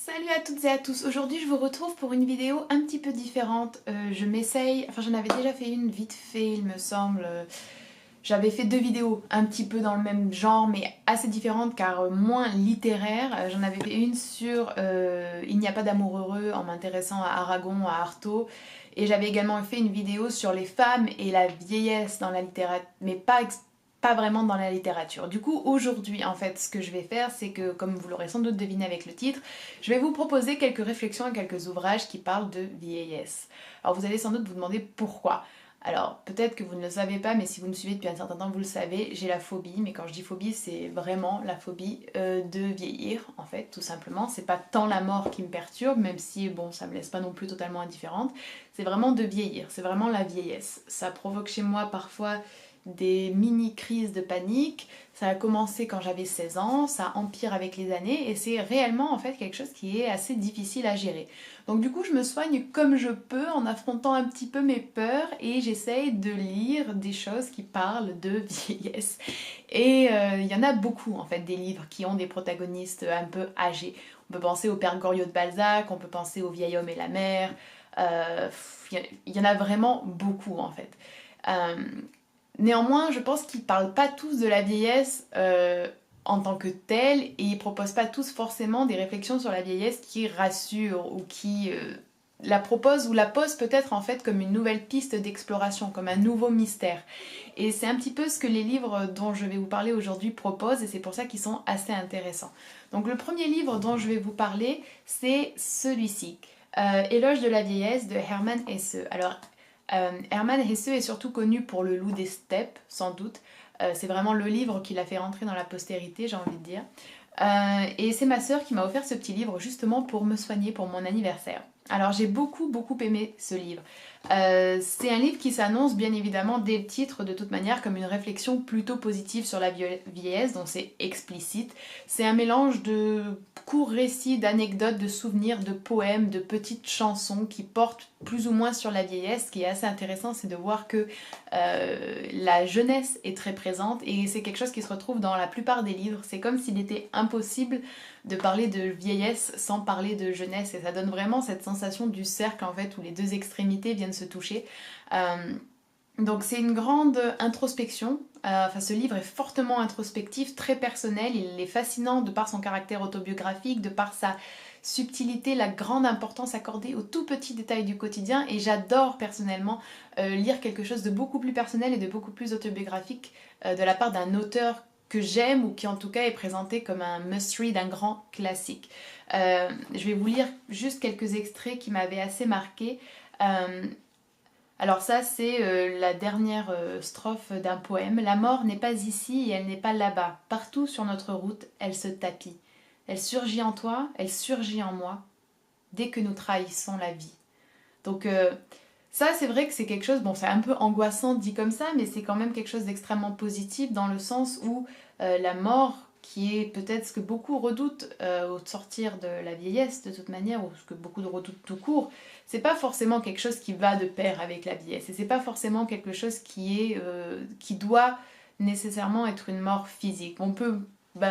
Salut à toutes et à tous, aujourd'hui je vous retrouve pour une vidéo un petit peu différente. Je m'essaye, enfin j'en avais déjà fait une vite fait il me semble. J'avais fait deux vidéos un petit peu dans le même genre mais assez différentes car moins littéraires. J'en avais fait une sur Il n'y a pas d'amour heureux en m'intéressant à Aragon, à Artaud. Et j'avais également fait une vidéo sur les femmes et la vieillesse dans la littérature, mais pas vraiment dans la littérature. Du coup, aujourd'hui, en fait, ce que je vais faire, c'est que, comme vous l'aurez sans doute deviné avec le titre, je vais vous proposer quelques réflexions et quelques ouvrages qui parlent de vieillesse. Alors, vous allez sans doute vous demander pourquoi. Alors, peut-être que vous ne le savez pas, mais si vous me suivez depuis un certain temps, vous le savez, j'ai la phobie. Mais quand je dis phobie, c'est vraiment la phobie de vieillir, en fait, tout simplement. C'est pas tant la mort qui me perturbe, même si, bon, ça me laisse pas non plus totalement indifférente. C'est vraiment de vieillir, c'est vraiment la vieillesse. Ça provoque chez moi parfois des mini-crises de panique. Ça a commencé quand j'avais 16 ans, ça empire avec les années et c'est réellement en fait quelque chose qui est assez difficile à gérer. Donc du coup je me soigne comme je peux en affrontant un petit peu mes peurs et j'essaye de lire des choses qui parlent de vieillesse. Et il y en a beaucoup en fait des livres qui ont des protagonistes un peu âgés. On peut penser au Père Goriot de Balzac, on peut penser au Vieil homme et la mer. Il y en a vraiment beaucoup en fait. Euh, Néanmoins, je pense qu'ils parlent pas tous de la vieillesse en tant que telle et ils proposent pas tous forcément des réflexions sur la vieillesse qui rassurent ou qui la proposent ou la posent peut-être en fait comme une nouvelle piste d'exploration, comme un nouveau mystère. Et c'est un petit peu ce que les livres dont je vais vous parler aujourd'hui proposent et c'est pour ça qu'ils sont assez intéressants. Donc le premier livre dont je vais vous parler, c'est celui-ci. Éloge de la vieillesse de Hermann Hesse. Alors Hermann Hesse est surtout connu pour Le Loup des steppes, sans doute. C'est vraiment le livre qui l'a fait rentrer dans la postérité, j'ai envie de dire. Et c'est ma sœur qui m'a offert ce petit livre justement pour me soigner pour mon anniversaire. Alors j'ai beaucoup aimé ce livre. C'est un livre qui s'annonce bien évidemment dès le titre de toute manière comme une réflexion plutôt positive sur la vieillesse, donc c'est explicite. C'est un mélange de courts récits, d'anecdotes, de souvenirs, de poèmes, de petites chansons qui portent plus ou moins sur la vieillesse. Ce qui est assez intéressant, c'est de voir que la jeunesse est très présente et c'est quelque chose qui se retrouve dans la plupart des livres. C'est comme s'il était impossible de parler de vieillesse sans parler de jeunesse et ça donne vraiment cette sensation du cercle en fait où les deux extrémités viennent se toucher. Donc c'est une grande introspection. Enfin, ce livre est fortement introspectif, très personnel. Il est fascinant de par son caractère autobiographique, de par sa subtilité, la grande importance accordée aux tout petits détails du quotidien. Et j'adore personnellement lire quelque chose de beaucoup plus personnel et de beaucoup plus autobiographique de la part d'un auteur que j'aime ou qui en tout cas est présenté comme un must-read, un grand classique. Je vais vous lire juste quelques extraits qui m'avaient assez marqué. Alors ça, c'est la dernière strophe d'un poème. La mort n'est pas ici et elle n'est pas là-bas. Partout sur notre route, elle se tapit. Elle surgit en toi, elle surgit en moi, dès que nous trahissons la vie. Donc ça, c'est vrai que c'est quelque chose, bon, c'est un peu angoissant dit comme ça, mais c'est quand même quelque chose d'extrêmement positif dans le sens où la mort, qui est peut-être ce que beaucoup redoutent au sortir de la vieillesse de toute manière, ou ce que beaucoup redoutent tout court, c'est pas forcément quelque chose qui va de pair avec la vieillesse, et c'est pas forcément quelque chose qui doit nécessairement être une mort physique. On peut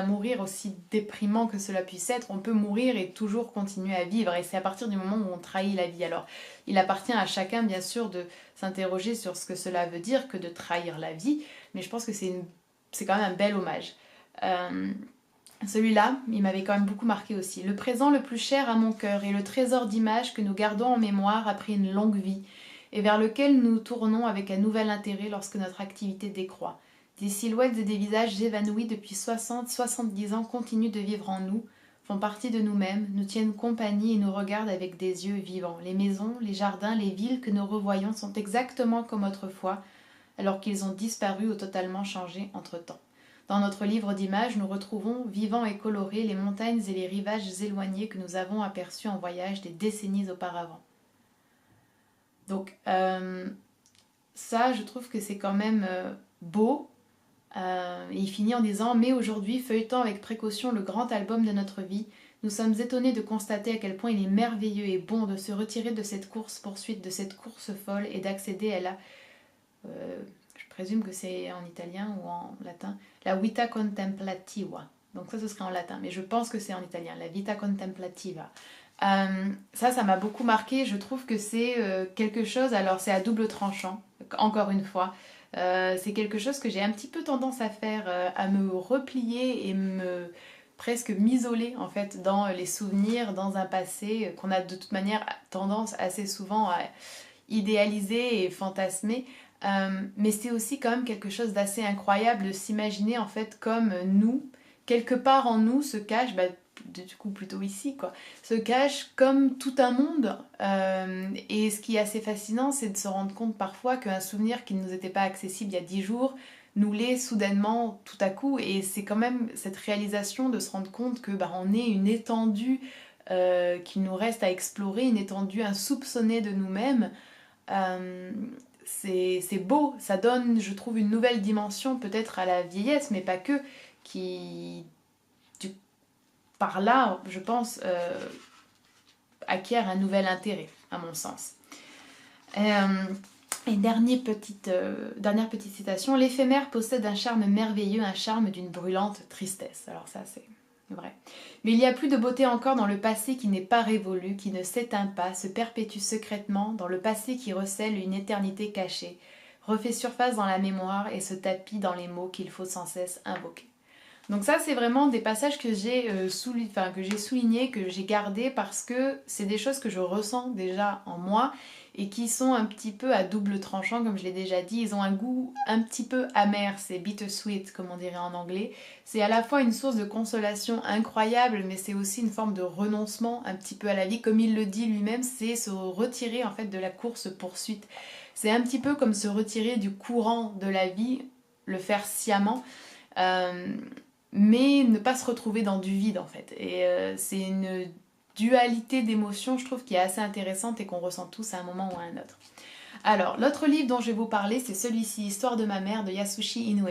mourir aussi déprimant que cela puisse être, on peut mourir et toujours continuer à vivre, et c'est à partir du moment où on trahit la vie. Alors, il appartient à chacun, bien sûr, de s'interroger sur ce que cela veut dire que de trahir la vie, mais je pense que c'est quand même un bel hommage. Euh, Celui-là, il m'avait quand même beaucoup marqué aussi. Le présent le plus cher à mon cœur est le trésor d'images que nous gardons en mémoire après une longue vie, et vers lequel nous tournons avec un nouvel intérêt lorsque notre activité décroît. Des silhouettes et des visages évanouis depuis 60-70 ans continuent de vivre en nous, font partie de nous-mêmes, nous tiennent compagnie et nous regardent avec des yeux vivants. Les maisons, les jardins, les villes que nous revoyons sont exactement comme autrefois, alors qu'ils ont disparu ou totalement changé entre-temps. Dans notre livre d'images, nous retrouvons, vivants et colorés, les montagnes et les rivages éloignés que nous avons aperçus en voyage des décennies auparavant. Donc ça, je trouve que c'est quand même beau. Il finit en disant « Mais aujourd'hui, feuilletant avec précaution le grand album de notre vie, nous sommes étonnés de constater à quel point il est merveilleux et bon de se retirer de cette course-poursuite, de cette course folle et d'accéder à la... je présume que c'est en italien ou en latin, la vita contemplativa. Donc ça ce serait en latin, mais je pense que c'est en italien, la vita contemplativa. Ça m'a beaucoup marqué, je trouve que c'est quelque chose, alors c'est à double tranchant, encore une fois. C'est quelque chose que j'ai un petit peu tendance à faire, à me replier et presque m'isoler en fait dans les souvenirs, dans un passé qu'on a de toute manière tendance assez souvent à idéaliser et fantasmer. Mais c'est aussi quand même quelque chose d'assez incroyable de s'imaginer en fait comme nous, quelque part en nous se cache, du coup plutôt ici quoi, se cache comme tout un monde. Et ce qui est assez fascinant, c'est de se rendre compte parfois qu'un souvenir qui ne nous était pas accessible il y a 10 jours nous l'est soudainement tout à coup. Et c'est quand même cette réalisation de se rendre compte que on est une étendue qu'il nous reste à explorer, une étendue insoupçonnée de nous-mêmes. Euh, c'est beau, ça donne, je trouve, une nouvelle dimension peut-être à la vieillesse, mais pas que, qui, du- par là, je pense, acquiert un nouvel intérêt, à mon sens. Et dernière petite citation, l'éphémère possède un charme merveilleux, un charme d'une brûlante tristesse. Alors ça, c'est vrai. Mais il y a plus de beauté encore dans le passé qui n'est pas révolu, qui ne s'éteint pas, se perpétue secrètement, dans le passé qui recèle une éternité cachée, refait surface dans la mémoire et se tapit dans les mots qu'il faut sans cesse invoquer. Donc ça, c'est vraiment des passages que j'ai soulignés, que j'ai gardés parce que c'est des choses que je ressens déjà en moi et qui sont un petit peu à double tranchant, comme je l'ai déjà dit. Ils ont un goût un petit peu amer, c'est bittersweet, comme on dirait en anglais. C'est à la fois une source de consolation incroyable, mais c'est aussi une forme de renoncement un petit peu à la vie. Comme il le dit lui-même, c'est se retirer en fait de la course-poursuite. C'est un petit peu comme se retirer du courant de la vie, le faire sciemment. Euh, mais ne pas se retrouver dans du vide en fait. Et c'est une dualité d'émotions, je trouve, qui est assez intéressante et qu'on ressent tous à un moment ou à un autre. Alors, l'autre livre dont je vais vous parler, c'est celui-ci, Histoire de ma mère de Yasushi Inoue.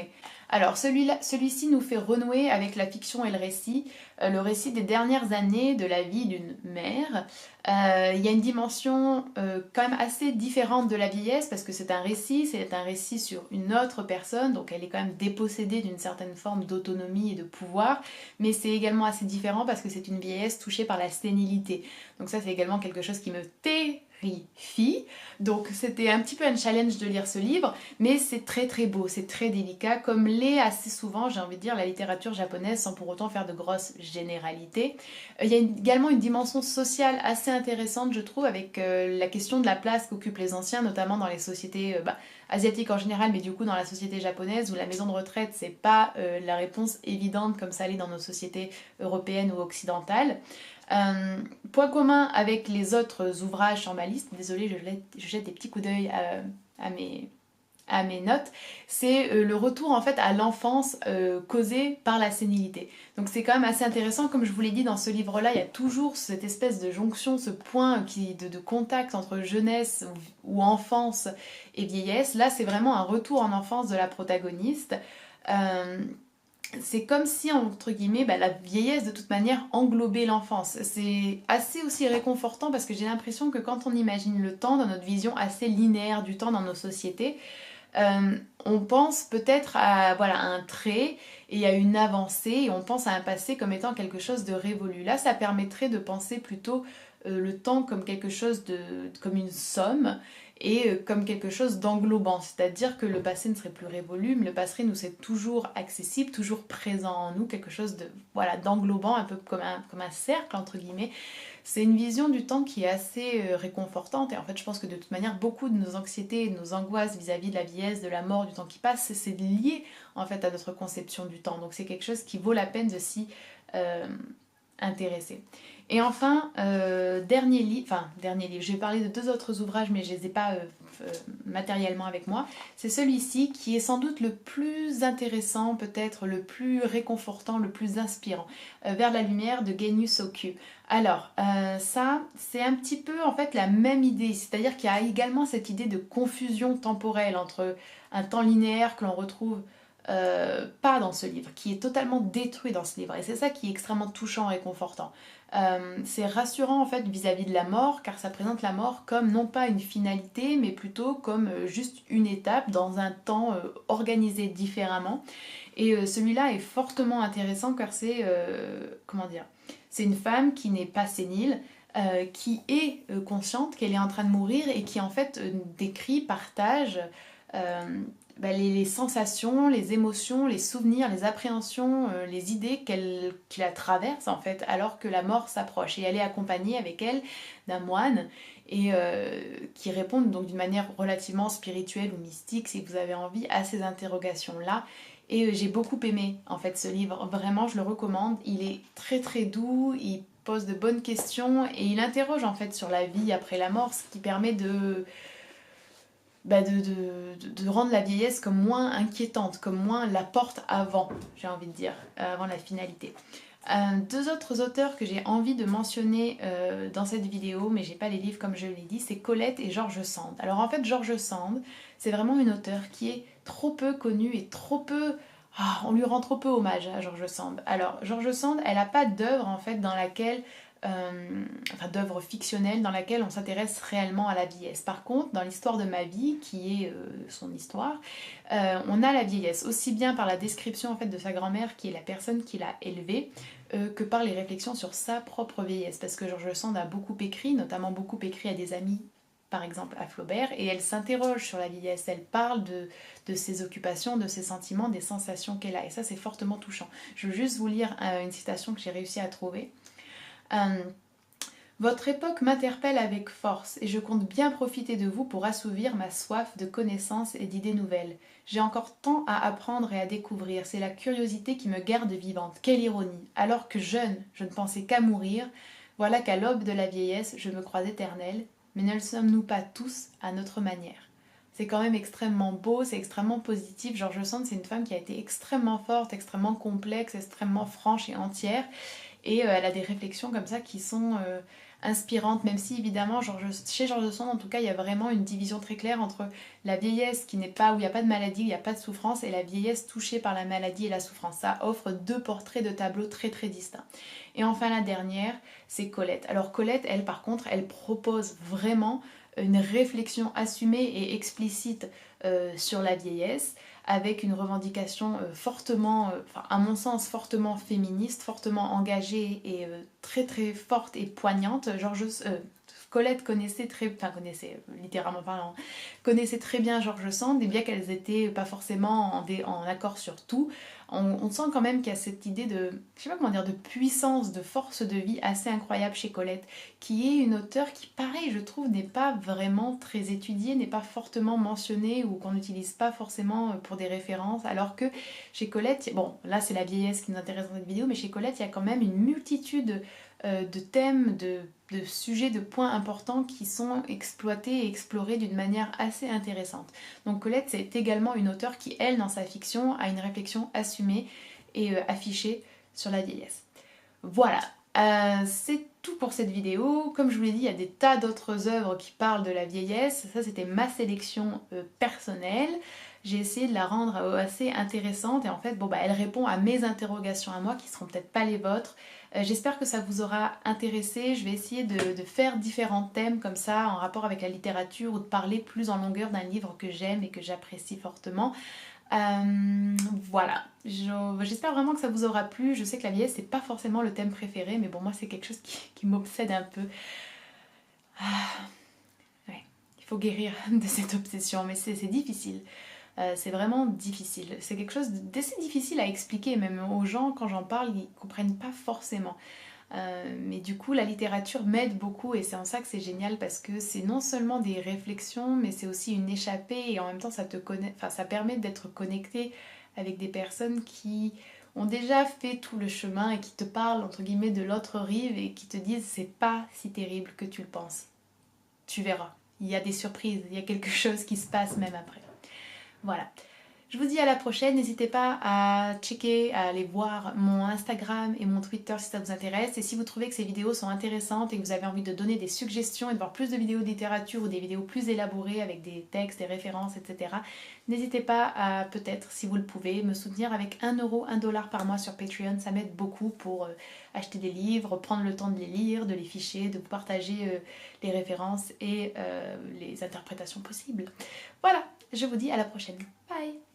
Alors, celui-ci nous fait renouer avec la fiction et le récit des dernières années de la vie d'une mère. Il y a une dimension quand même assez différente de la vieillesse parce que c'est un récit sur une autre personne, donc elle est quand même dépossédée d'une certaine forme d'autonomie et de pouvoir, mais c'est également assez différent parce que c'est une vieillesse touchée par la sénilité. Donc ça, c'est également quelque chose qui me terrifie. Donc c'était un petit peu un challenge de lire ce livre, mais c'est très très beau, c'est très délicat, comme l'est assez souvent, j'ai envie de dire, la littérature japonaise sans pour autant faire de grosses généralités. Il y a également une dimension sociale assez intéressante, je trouve, avec la question de la place qu'occupent les anciens, notamment dans les sociétés asiatiques en général, mais du coup dans la société japonaise, où la maison de retraite, c'est pas la réponse évidente comme ça l'est dans nos sociétés européennes ou occidentales. Point commun avec les autres ouvrages sur ma liste, désolée, je jette des petits coups d'œil à mes notes, c'est le retour en fait à l'enfance causé par la sénilité. Donc c'est quand même assez intéressant, comme je vous l'ai dit dans ce livre-là, il y a toujours cette espèce de jonction, ce point de contact entre jeunesse ou enfance et vieillesse. Là c'est vraiment un retour en enfance de la protagoniste. C'est comme si, entre guillemets, la vieillesse de toute manière englobait l'enfance. C'est assez aussi réconfortant parce que j'ai l'impression que quand on imagine le temps dans notre vision assez linéaire du temps dans nos sociétés, on pense peut-être à un trait et à une avancée et on pense à un passé comme étant quelque chose de révolu. Là, ça permettrait de penser plutôt le temps comme quelque chose comme une somme et comme quelque chose d'englobant, c'est-à-dire que le passé ne serait plus révolu, mais le passé nous est toujours accessible, toujours présent en nous, quelque chose d'englobant, un peu comme un cercle entre guillemets. C'est une vision du temps qui est assez réconfortante et en fait je pense que de toute manière beaucoup de nos anxiétés et de nos angoisses vis-à-vis de la vieillesse, de la mort, du temps qui passe, c'est lié en fait à notre conception du temps. Donc c'est quelque chose qui vaut la peine de s'y intéresser. Et enfin, dernier livre, je vais parler de deux autres ouvrages mais je ne les ai pas matériellement avec moi. C'est celui-ci qui est sans doute le plus intéressant, peut-être le plus réconfortant, le plus inspirant, Vers la lumière de Genius Okyu. Alors, ça, c'est un petit peu en fait la même idée, c'est-à-dire qu'il y a également cette idée de confusion temporelle entre un temps linéaire que l'on retrouve pas dans ce livre, qui est totalement détruit dans ce livre. Et c'est ça qui est extrêmement touchant et réconfortant. C'est rassurant en fait vis-à-vis de la mort, car ça présente la mort comme non pas une finalité, mais plutôt comme juste une étape dans un temps organisé différemment. Et celui-là est fortement intéressant car c'est, comment dire, c'est une femme qui n'est pas sénile, qui est consciente qu'elle est en train de mourir et qui en fait décrit, partage les sensations, les émotions, les souvenirs, les appréhensions, les idées qui la traversent en fait alors que la mort s'approche. Et elle est accompagnée avec elle d'un moine et qui répondent donc d'une manière relativement spirituelle ou mystique si vous avez envie à ces interrogations-là. Et j'ai beaucoup aimé en fait ce livre, vraiment je le recommande, il est très très doux, il pose de bonnes questions et il interroge en fait sur la vie après la mort, ce qui permet de rendre la vieillesse comme moins inquiétante, comme moins la porte avant, j'ai envie de dire, avant la finalité. Deux autres auteurs que j'ai envie de mentionner dans cette vidéo, mais j'ai pas les livres comme je l'ai dit, c'est Colette et George Sand. Alors en fait, George Sand, c'est vraiment une auteure qui est trop peu connue et trop peu... on lui rend trop peu hommage à George Sand. Alors, George Sand, elle n'a pas d'œuvre en fait dans laquelle... d'œuvre fictionnelle dans laquelle on s'intéresse réellement à la vieillesse. Par contre, dans l'histoire de ma vie, qui est son histoire, on a la vieillesse, aussi bien par la description en fait de sa grand-mère, qui est la personne qui l'a élevée, que par les réflexions sur sa propre vieillesse. Parce que George Sand a beaucoup écrit, notamment beaucoup écrit à des amis, par exemple à Flaubert, et elle s'interroge sur la vieillesse, elle parle de ses occupations, de ses sentiments, des sensations qu'elle a, et ça c'est fortement touchant. Je veux juste vous lire une citation que j'ai réussi à trouver. Votre époque m'interpelle avec force et je compte bien profiter de vous pour assouvir ma soif de connaissances et d'idées nouvelles. J'ai encore tant à apprendre et à découvrir, c'est la curiosité qui me garde vivante. Quelle ironie! Alors que jeune, je ne pensais qu'à mourir, voilà qu'à l'aube de la vieillesse, je me crois éternelle, mais ne le sommes-nous pas tous à notre manière? C'est quand même extrêmement beau, c'est extrêmement positif. George Sand, c'est une femme qui a été extrêmement forte, extrêmement complexe, extrêmement franche et entière. Et elle a des réflexions comme ça qui sont inspirantes, même si évidemment chez George Sand en tout cas il y a vraiment une division très claire entre la vieillesse qui n'est pas, où il n'y a pas de maladie, où il n'y a pas de souffrance, et la vieillesse touchée par la maladie et la souffrance. Ça offre deux portraits de tableaux très très distincts. Et enfin la dernière, c'est Colette. Alors Colette, elle par contre, elle propose vraiment une réflexion assumée et explicite sur la vieillesse, avec une revendication fortement, à mon sens, fortement féministe, fortement engagée et très très forte et poignante. Colette connaissait littéralement parlant, connaissait très bien George Sand, et bien qu'elles étaient pas forcément en accord sur tout, on sent quand même qu'il y a cette idée de, je sais pas comment dire, de puissance, de force de vie assez incroyable chez Colette, qui est une auteure qui, pareil, je trouve, n'est pas vraiment très étudiée, n'est pas fortement mentionnée ou qu'on n'utilise pas forcément pour des références, alors que chez Colette, bon, là c'est la vieillesse qui nous intéresse dans cette vidéo, mais chez Colette, il y a quand même une multitude de thèmes, de sujets, de points importants qui sont exploités et explorés d'une manière assez intéressante. Donc Colette, c'est également une auteure qui, elle, dans sa fiction, a une réflexion assumée et affichée sur la vieillesse. Voilà, c'est tout pour cette vidéo. Comme je vous l'ai dit, il y a des tas d'autres œuvres qui parlent de la vieillesse. Ça, c'était ma sélection personnelle. J'ai essayé de la rendre assez intéressante et en fait, elle répond à mes interrogations à moi qui ne seront peut-être pas les vôtres. J'espère que ça vous aura intéressé. Je vais essayer de faire différents thèmes comme ça en rapport avec la littérature ou de parler plus en longueur d'un livre que j'aime et que j'apprécie fortement. Voilà, j'espère vraiment que ça vous aura plu. Je sais que la vieillesse c'est pas forcément le thème préféré, mais bon, moi c'est quelque chose qui m'obsède un peu. Ouais, il faut guérir de cette obsession, mais c'est difficile. C'est vraiment difficile. C'est quelque chose d'assez difficile à expliquer, même aux gens quand j'en parle, ils comprennent pas forcément. Mais du coup, la littérature m'aide beaucoup et c'est en ça que c'est génial parce que c'est non seulement des réflexions, mais c'est aussi une échappée et en même temps ça permet d'être connecté avec des personnes qui ont déjà fait tout le chemin et qui te parlent entre guillemets de l'autre rive et qui te disent c'est pas si terrible que tu le penses. Tu verras, il y a des surprises, il y a quelque chose qui se passe même après. Voilà. Je vous dis à la prochaine, n'hésitez pas à checker, à aller voir mon Instagram et mon Twitter si ça vous intéresse. Et si vous trouvez que ces vidéos sont intéressantes et que vous avez envie de donner des suggestions et de voir plus de vidéos de littérature ou des vidéos plus élaborées avec des textes, des références, etc. N'hésitez pas à peut-être, si vous le pouvez, me soutenir avec 1 euro, 1 dollar par mois sur Patreon. Ça m'aide beaucoup pour acheter des livres, prendre le temps de les lire, de les ficher, de vous partager les références et les interprétations possibles. Voilà, je vous dis à la prochaine. Bye!